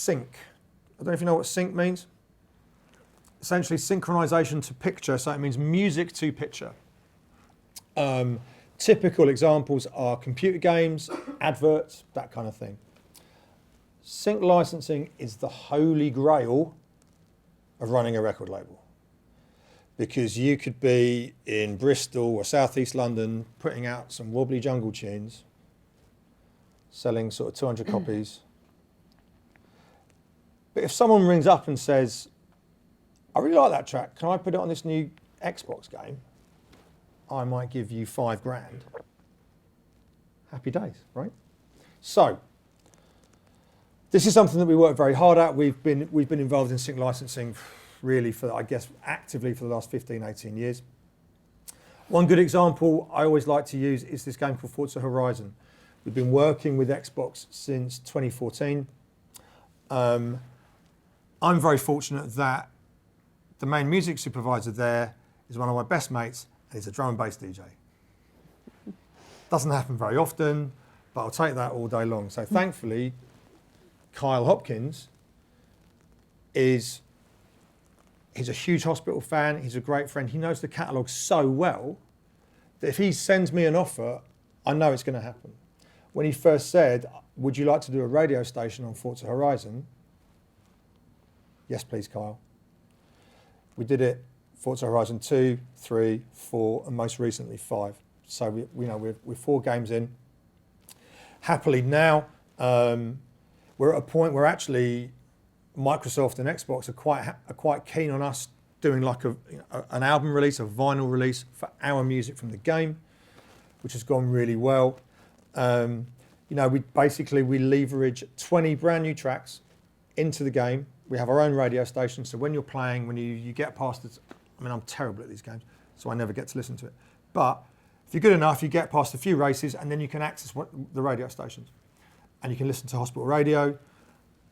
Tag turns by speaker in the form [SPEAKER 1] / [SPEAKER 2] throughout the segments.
[SPEAKER 1] sync. I don't know if you know what sync means. Essentially synchronization to picture, so it means music to picture. Typical examples are computer games, adverts, that kind of thing. Sync licensing is the holy grail of running a record label. Because you could be in Bristol or Southeast London putting out some wobbly jungle tunes, selling sort of 200 copies. But if someone rings up and says, I really like that track, can I put it on this new Xbox game? I might give you $5,000. Happy days, right? So, this is something that we work very hard at. We've been involved in sync licensing really for, I guess, actively for the last 15, 18 years. One good example I always like to use is this game called Forza Horizon. We've been working with Xbox since 2014. I'm very fortunate that the main music supervisor there is one of my best mates, and he's a drum and bass DJ. Doesn't happen very often, but I'll take that all day long. So thankfully, Kyle Hopkins he's a huge Hospital fan, he's a great friend, he knows the catalogue so well that if he sends me an offer, I know it's going to happen. When he first said, would you like to do a radio station on Forza Horizon? Yes, please, Kyle. We did it, Forza Horizon 2, 3, 4, and most recently 5. So we're 4 games in. Happily now, we're at a point where actually Microsoft and Xbox are quite keen on us doing like an album release, a vinyl release for our music from the game, which has gone really well. We leverage 20 brand new tracks into the game. We have our own radio station, so when you're playing, when you get past it, I'm terrible at these games, so I never get to listen to it. But if you're good enough, you get past a few races, and then you can access the radio stations. And you can listen to Hospital Radio,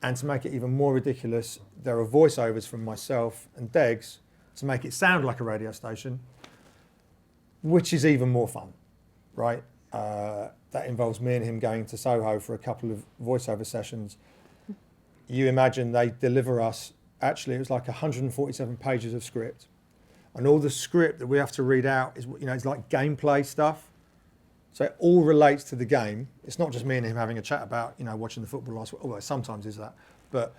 [SPEAKER 1] and to make it even more ridiculous, there are voiceovers from myself and Degs to make it sound like a radio station, which is even more fun, right? That involves me and him going to Soho for a couple of voiceover sessions. You imagine they deliver us, actually it was like 147 pages of script. And all the script that we have to read out is, it's like gameplay stuff. So it all relates to the game. It's not just me and him having a chat about, watching the football last week, although it sometimes is that. But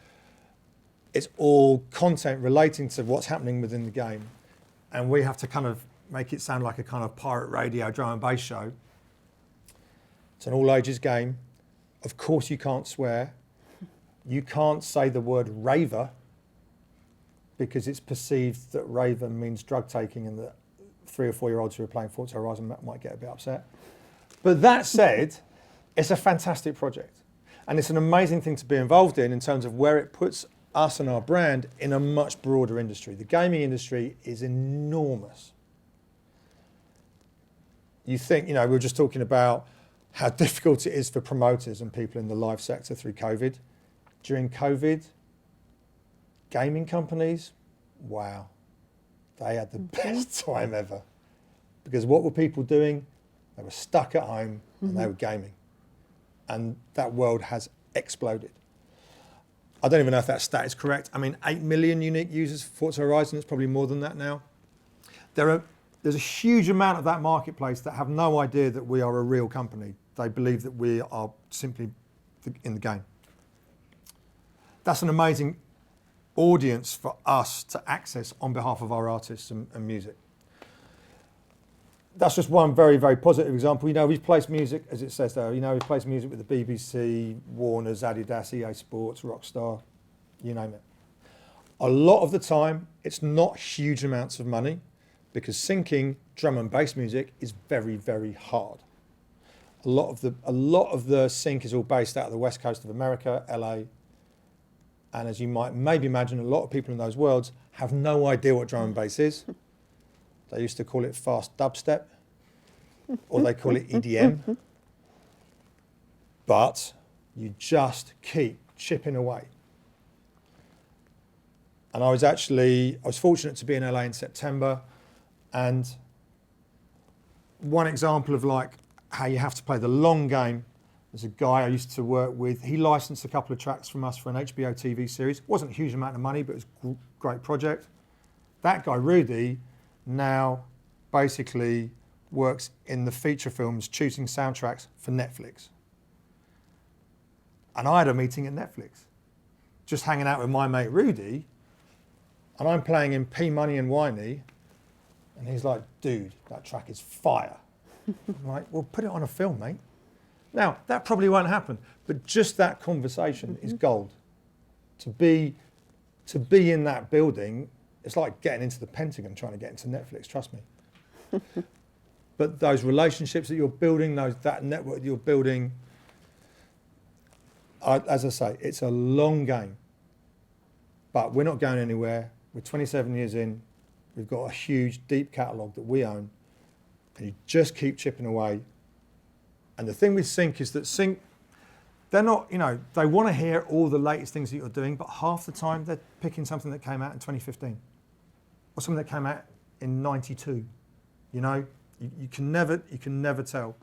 [SPEAKER 1] it's all content relating to what's happening within the game. And we have to kind of make it sound like a kind of pirate radio drum and bass show. It's an all ages game. Of course you can't swear. You can't say the word raver because it's perceived that raver means drug taking and that 3 or 4 year olds who are playing Forza Horizon might get a bit upset. But that said, it's a fantastic project. And it's an amazing thing to be involved in terms of where it puts us and our brand in a much broader industry. The gaming industry is enormous. You think, we were just talking about how difficult it is for promoters and people in the live sector through COVID. During COVID, gaming companies, wow, they had the best time ever. Because what were people doing? They were stuck at home and they were gaming. And that world has exploded. I don't even know if that stat is correct. 8 million unique users for Forza Horizon, it's probably more than that now. There's a huge amount of that marketplace that have no idea that we are a real company. They believe that we are simply in the game. That's an amazing audience for us to access on behalf of our artists and music. That's just one very, very positive example. We've placed music, as it says there, we've placed music with the BBC, Warner's, Adidas, EA Sports, Rockstar, you name it. A lot of the time, it's not huge amounts of money because syncing drum and bass music is very, very hard. A lot of the sync is all based out of the West Coast of America, LA. And as you might maybe imagine, a lot of people in those worlds have no idea what drum and bass is. They used to call it fast dubstep, or they call it EDM. But you just keep chipping away. And I was fortunate to be in LA in September, and one example of how you have to play the long game There's a guy I used to work with. He licensed a couple of tracks from us for an HBO TV series. Wasn't a huge amount of money, but it was a great project. That guy, Rudy, now basically works in the feature films, choosing soundtracks for Netflix. And I had a meeting at Netflix, just hanging out with my mate Rudy, and I'm playing in P Money and Winey, and he's like, dude, that track is fire. I'm like, well, put it on a film, mate. Now, that probably won't happen, but just that conversation is gold. To be in that building, it's like getting into the Pentagon trying to get into Netflix, trust me. But those relationships that you're building, that network that you're building, as I say, it's a long game, but we're not going anywhere. We're 27 years in. We've got a huge, deep catalogue that we own, and you just keep chipping away. And the thing with Sync is that Sync, they're not, they want to hear all the latest things that you're doing, but half the time they're picking something that came out in 2015 or something that came out in 92. You can never tell.